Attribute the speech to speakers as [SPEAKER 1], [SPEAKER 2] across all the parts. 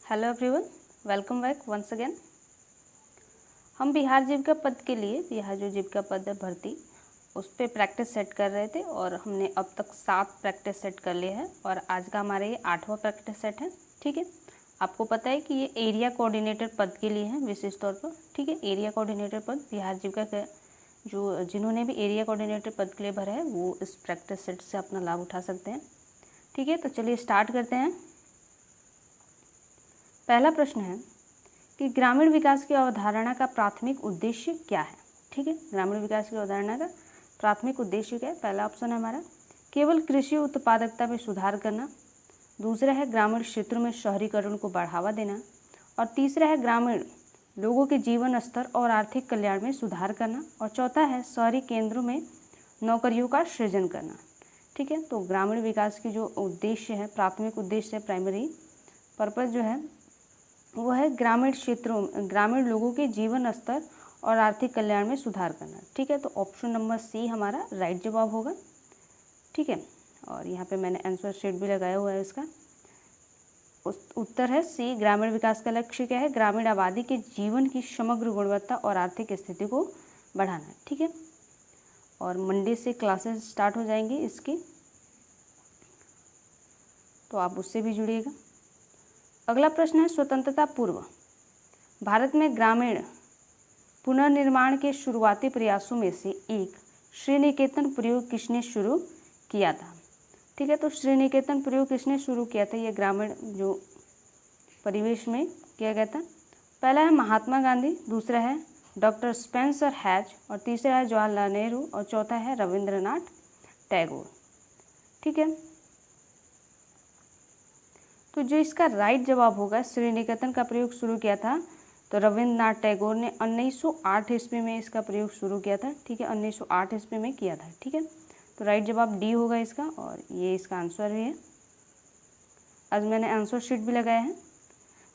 [SPEAKER 1] Hello everyone, welcome back once again. हम बिहार जीविका पद के लिए बिहार जो जीविका पद है भर्ती उस पर प्रैक्टिस सेट कर रहे थे और हमने अब तक 7 प्रैक्टिस सेट कर लिए हैं और आज का हमारा ये 8वां प्रैक्टिस सेट है। ठीक है, आपको पता है कि ये एरिया कोऑर्डिनेटर पद के लिए है विशेष तौर पर। ठीक है, एरिया कोऑर्डिनेटर पद बिहार जीविका का जो जिन्होंने भी एरिया कोऑर्डिनेटर पद के लिए भरा है वो इस प्रैक्टिस सेट से अपना लाभ उठा सकते हैं। ठीक है, तो चलिए स्टार्ट करते हैं। पहला प्रश्न है कि ग्रामीण विकास की अवधारणा का प्राथमिक उद्देश्य क्या है। ठीक है, ग्रामीण विकास की अवधारणा का प्राथमिक उद्देश्य क्या है। पहला ऑप्शन है हमारा केवल कृषि उत्पादकता में सुधार करना, दूसरा है ग्रामीण क्षेत्रों में शहरीकरण को बढ़ावा देना और तीसरा है ग्रामीण लोगों के जीवन स्तर और आर्थिक कल्याण में सुधार करना और चौथा है शहरी केंद्रों में नौकरियों का सृजन करना। ठीक है, तो ग्रामीण विकास की जो उद्देश्य है, प्राथमिक उद्देश्य है, प्राइमरी पर्पज़ जो है वो है ग्रामीण क्षेत्रों में ग्रामीण लोगों के जीवन स्तर और आर्थिक कल्याण में सुधार करना। ठीक है, तो ऑप्शन नंबर सी हमारा राइट जवाब होगा। ठीक है, और यहाँ पे मैंने आंसर शीट भी लगाया हुआ है इसका। उत्तर है सी, ग्रामीण विकास का लक्ष्य क्या है, ग्रामीण आबादी के जीवन की समग्र गुणवत्ता और आर्थिक स्थिति को बढ़ाना। ठीक है, और मंडे से क्लासेस स्टार्ट हो जाएंगी इसकी, तो आप उससे भी जुड़िएगा। अगला प्रश्न है स्वतंत्रता पूर्व भारत में ग्रामीण पुनर्निर्माण के शुरुआती प्रयासों में से एक श्रीनिकेतन प्रयोग किसने शुरू किया था। ठीक है, तो श्रीनिकेतन प्रयोग किसने शुरू किया था, ये ग्रामीण जो परिवेश में किया गया था। पहला है महात्मा गांधी, दूसरा है डॉक्टर स्पेंसर हैच और तीसरा है जवाहरलाल नेहरू और चौथा है रविंद्रनाथ टैगोर। ठीक है, तो जो इसका राइट जवाब होगा, श्रीनिकेतन का प्रयोग शुरू किया था तो रविंद्रनाथ टैगोर ने 1908 ईस्वी में इसका प्रयोग शुरू किया था। ठीक है, 1908 ईस्वी में किया था। ठीक है, तो राइट जवाब डी होगा इसका और ये इसका आंसर भी है। आज मैंने आंसर शीट भी लगाया है।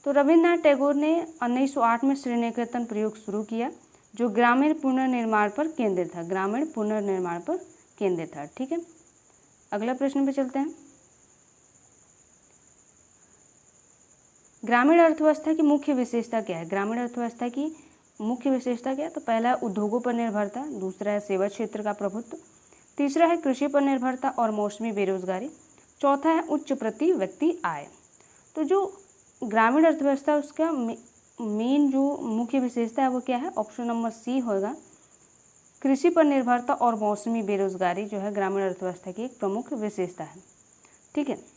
[SPEAKER 1] तो रविंद्रनाथ टैगोर ने 1908 में श्रीनिकेतन प्रयोग शुरू किया जो ग्रामीण पुनर्निर्माण पर केंद्रित था, ग्रामीण पुनर्निर्माण पर केंद्रित था। ठीक है, अगला प्रश्न पे चलते हैं। ग्रामीण अर्थव्यवस्था की मुख्य विशेषता क्या है, ग्रामीण अर्थव्यवस्था की मुख्य विशेषता क्या है। तो पहला है उद्योगों पर निर्भरता, दूसरा है सेवा क्षेत्र का प्रभुत्व, तीसरा है कृषि पर निर्भरता और मौसमी बेरोजगारी, चौथा है उच्च प्रति व्यक्ति आय। तो जो ग्रामीण अर्थव्यवस्था उसका मेन जो मुख्य विशेषता है वो क्या है, ऑप्शन नंबर सी होगा, कृषि पर निर्भरता और मौसमी बेरोजगारी जो है ग्रामीण अर्थव्यवस्था की एक प्रमुख विशेषता है। ठीक है,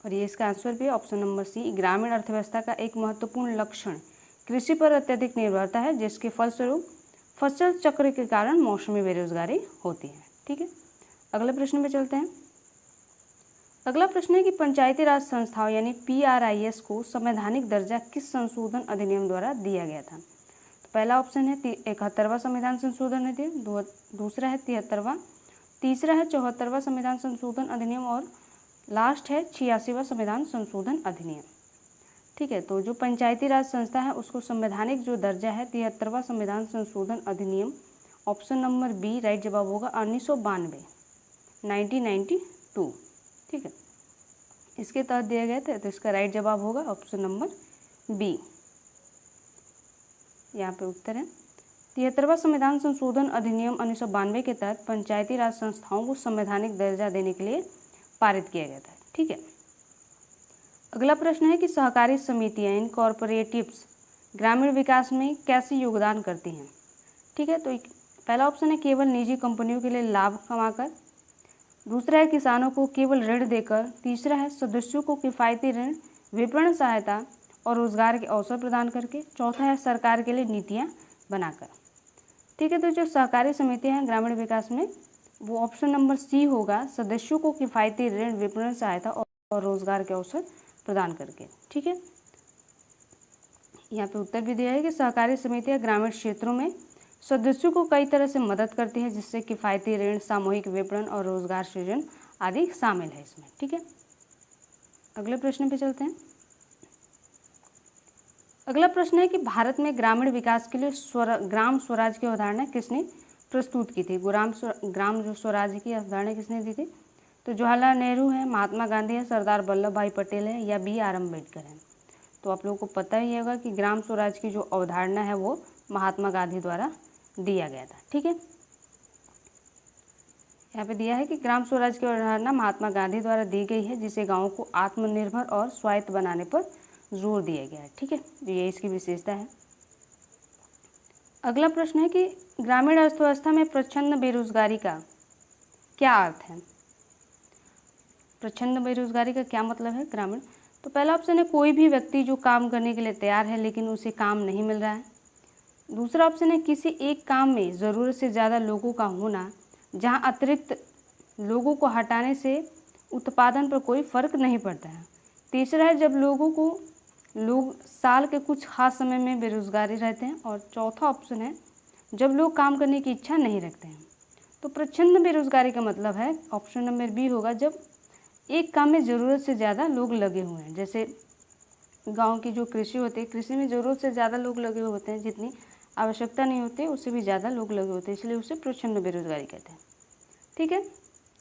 [SPEAKER 1] और ये इसका आंसर भी है ऑप्शन नंबर सी, ग्रामीण अर्थव्यवस्था का एक महत्वपूर्ण लक्षण कृषि पर अत्यधिक निर्भरता है जिसके फलस्वरूप फसल चक्र के कारण मौसमी बेरोजगारी होती है। ठीक है, अगले प्रश्न पे चलते हैं। अगला प्रश्न है कि पंचायती राज संस्थाओं यानी PRIS को संवैधानिक दर्जा किस संशोधन अधिनियम द्वारा दिया गया था। तो पहला ऑप्शन है 71वां संविधान संशोधन अधिनियम, दूसरा है 73वां, तीसरा है 74वां संविधान संशोधन अधिनियम और लास्ट है 86वां संविधान संशोधन अधिनियम। ठीक है, तो जो पंचायती राज संस्था है उसको संवैधानिक जो दर्जा है 73वां संविधान संशोधन अधिनियम, ऑप्शन नंबर बी राइट जवाब होगा 1992। ठीक है, इसके तहत दिया गया था, तो इसका राइट जवाब होगा ऑप्शन नंबर बी। यहाँ पे उत्तर है 73वां संविधान संशोधन अधिनियम 1992 के तहत पंचायती राज संस्थाओं को संवैधानिक दर्जा देने के लिए पारित किया गया था। ठीक है, अगला प्रश्न है कि सहकारी समितियां इन कॉरपोरेटिव्स ग्रामीण विकास में कैसे योगदान करती हैं। ठीक है, तो पहला ऑप्शन है केवल निजी कंपनियों के लिए लाभ कमाकर, दूसरा है किसानों को केवल ऋण देकर, तीसरा है सदस्यों को किफ़ायती ऋण, विपणन सहायता और रोजगार के अवसर प्रदान करके, चौथा है सरकार के लिए नीतियाँ बनाकर। ठीक है, तो जो सहकारी समितियाँ हैं ग्रामीण विकास में वो ऑप्शन नंबर सी होगा, सदस्यों को किफ़ायती ऋण, विपणन सहायता और रोजगार के अवसर प्रदान करके। ठीक है, यहाँ पे उत्तर भी दिया है कि सहकारी समितियाँ ग्रामीण क्षेत्रों में सदस्यों को कई तरह से मदद करती है जिससे किफ़ायती ऋण, सामूहिक विपणन और रोजगार सृजन आदि शामिल है इसमें। ठीक है, अगले प्रश्न पे चलते हैं। अगला प्रश्न है कि भारत में ग्रामीण विकास के लिए ग्राम स्वराज की अवधारणा किसने प्रस्तुत की थी, ग्राम जो स्वराज की अवधारणा किसने दी थी। तो जवाहरलाल नेहरू हैं, महात्मा गांधी हैं, सरदार वल्लभ भाई पटेल हैं या बी आर अम्बेडकर हैं। तो आप लोगों को पता ही होगा कि ग्राम स्वराज की जो अवधारणा है वो महात्मा गांधी द्वारा दिया गया था। ठीक है, यहाँ पे दिया है कि ग्राम स्वराज की अवधारणा महात्मा गांधी द्वारा दी गई है, जिसे गाँव को आत्मनिर्भर और स्वायत्त बनाने पर जोर दिया गया है। ठीक है, तो ये इसकी विशेषता है। अगला प्रश्न है कि ग्रामीण अर्थव्यवस्था में प्रच्छन्न बेरोजगारी का क्या अर्थ है। प्रच्छन्न बेरोजगारी का क्या मतलब है ग्रामीण। तो पहला ऑप्शन है कोई भी व्यक्ति जो काम करने के लिए तैयार है लेकिन उसे काम नहीं मिल रहा है। दूसरा ऑप्शन है किसी एक काम में ज़रूरत से ज़्यादा लोगों का होना, जहां अतिरिक्त लोगों को हटाने से उत्पादन पर कोई फर्क नहीं पड़ता है। तीसरा है जब लोग साल के कुछ खास समय में बेरोजगारी रहते हैं। और चौथा ऑप्शन है जब लोग काम करने की इच्छा नहीं रखते हैं। तो प्रच्छन्न बेरोजगारी का मतलब है ऑप्शन नंबर बी होगा, जब एक काम में ज़रूरत से ज़्यादा लोग लगे हुए हैं। जैसे गांव की जो कृषि होती है, कृषि में ज़रूरत से ज़्यादा लोग लगे हुए होते हैं, जितनी आवश्यकता नहीं होती उससे भी ज़्यादा लोग लगे होते हैं, इसलिए उसे प्रच्छन्न बेरोजगारी कहते हैं। ठीक है,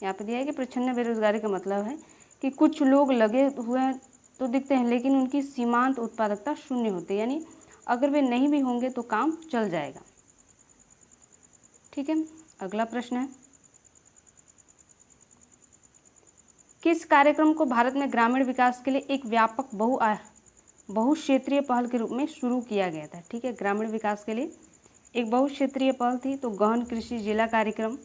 [SPEAKER 1] यहाँ पे दिया है कि प्रच्छन्न बेरोजगारी का मतलब है कि कुछ लोग लगे हुए हैं तो दिखते हैं लेकिन उनकी सीमांत उत्पादकता शून्य होती है, यानी अगर वे नहीं भी होंगे तो काम चल जाएगा। ठीक है, अगला प्रश्न है किस कार्यक्रम को भारत में ग्रामीण विकास के लिए एक व्यापक बहुक्षेत्रीय पहल के रूप में शुरू किया गया था। ठीक है, ग्रामीण विकास के लिए एक बहुक्षेत्रीय पहल थी। तो गहन कृषि जिला कार्यक्रम,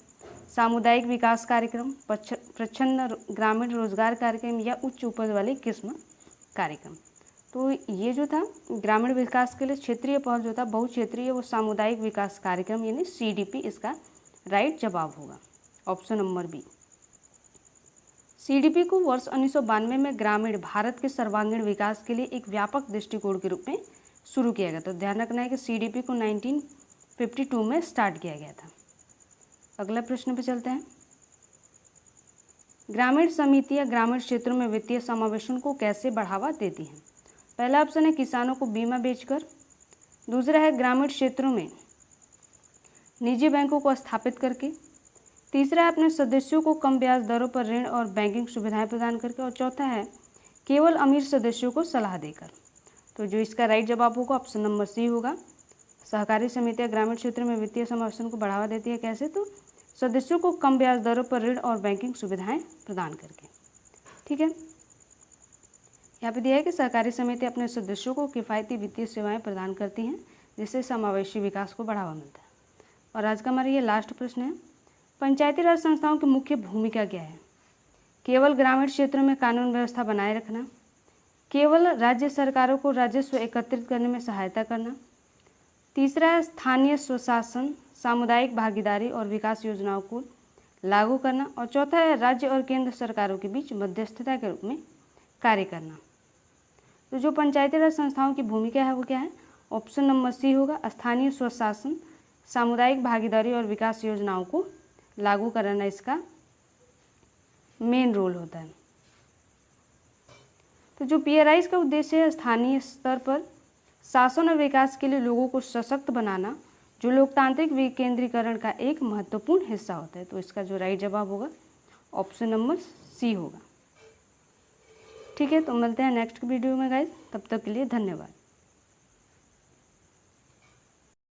[SPEAKER 1] सामुदायिक विकास कार्यक्रम, प्रच्छन्न ग्रामीण रोजगार कार्यक्रम या उच्च उपज वाली किस्म कार्यक्रम। तो ये जो था ग्रामीण विकास के लिए क्षेत्रीय पहल जो था बहुक्षेत्रीय, वो सामुदायिक विकास कार्यक्रम यानी CDP इसका राइट जवाब होगा, ऑप्शन नंबर बी। CDP को वर्ष 1992 में ग्रामीण भारत के सर्वांगीण विकास के लिए एक व्यापक दृष्टिकोण के रूप में शुरू किया गया। तो ध्यान रखना है कि CDP को 1952 में स्टार्ट किया गया था। अगला प्रश्न पे चलते हैं। ग्रामीण समितियां ग्रामीण क्षेत्रों में वित्तीय समावेशन को कैसे बढ़ावा देती हैं। पहला ऑप्शन है किसानों को बीमा बेचकर। दूसरा है ग्रामीण क्षेत्रों में निजी बैंकों को स्थापित करके। तीसरा है अपने सदस्यों को कम ब्याज दरों पर ऋण और बैंकिंग सुविधाएं प्रदान करके। और चौथा है केवल अमीर सदस्यों को सलाह देकर। तो जो इसका राइट जवाब होगा ऑप्शन नंबर सी होगा। सहकारी समितियां ग्रामीण क्षेत्र में वित्तीय समावेशन को बढ़ावा देती है। कैसे? तो सदस्यों को कम ब्याज दरों पर ऋण और बैंकिंग सुविधाएं प्रदान करके। ठीक है, यहाँ पे दिया है कि सहकारी समिति अपने सदस्यों को किफ़ायती वित्तीय सेवाएं प्रदान करती हैं, जिससे समावेशी विकास को बढ़ावा मिलता है। और आज का हमारा ये लास्ट प्रश्न है, पंचायती राज संस्थाओं की मुख्य भूमिका क्या है? केवल ग्रामीण क्षेत्रों में कानून व्यवस्था बनाए रखना, केवल राज्य सरकारों को राजस्व एकत्रित करने में सहायता करना। तीसरा है स्थानीय स्वशासन, सामुदायिक भागीदारी और विकास योजनाओं को लागू करना। और चौथा है राज्य और केंद्र सरकारों के बीच मध्यस्थता के रूप में कार्य करना। तो जो पंचायती राज संस्थाओं की भूमिका है वो क्या है? ऑप्शन नंबर सी होगा, स्थानीय स्वशासन, सामुदायिक भागीदारी और विकास योजनाओं को लागू कराना इसका मेन रोल होता है। तो जो PRIs का उद्देश्य है स्थानीय स्तर पर शासन और विकास के लिए लोगों को सशक्त बनाना, जो लोकतांत्रिक विकेंद्रीकरण का एक महत्वपूर्ण हिस्सा होता है। तो इसका जो राइट जवाब होगा ऑप्शन नंबर सी होगा। ठीक है, तो मिलते हैं नेक्स्ट वीडियो में गाइस, तब तक के लिए धन्यवाद।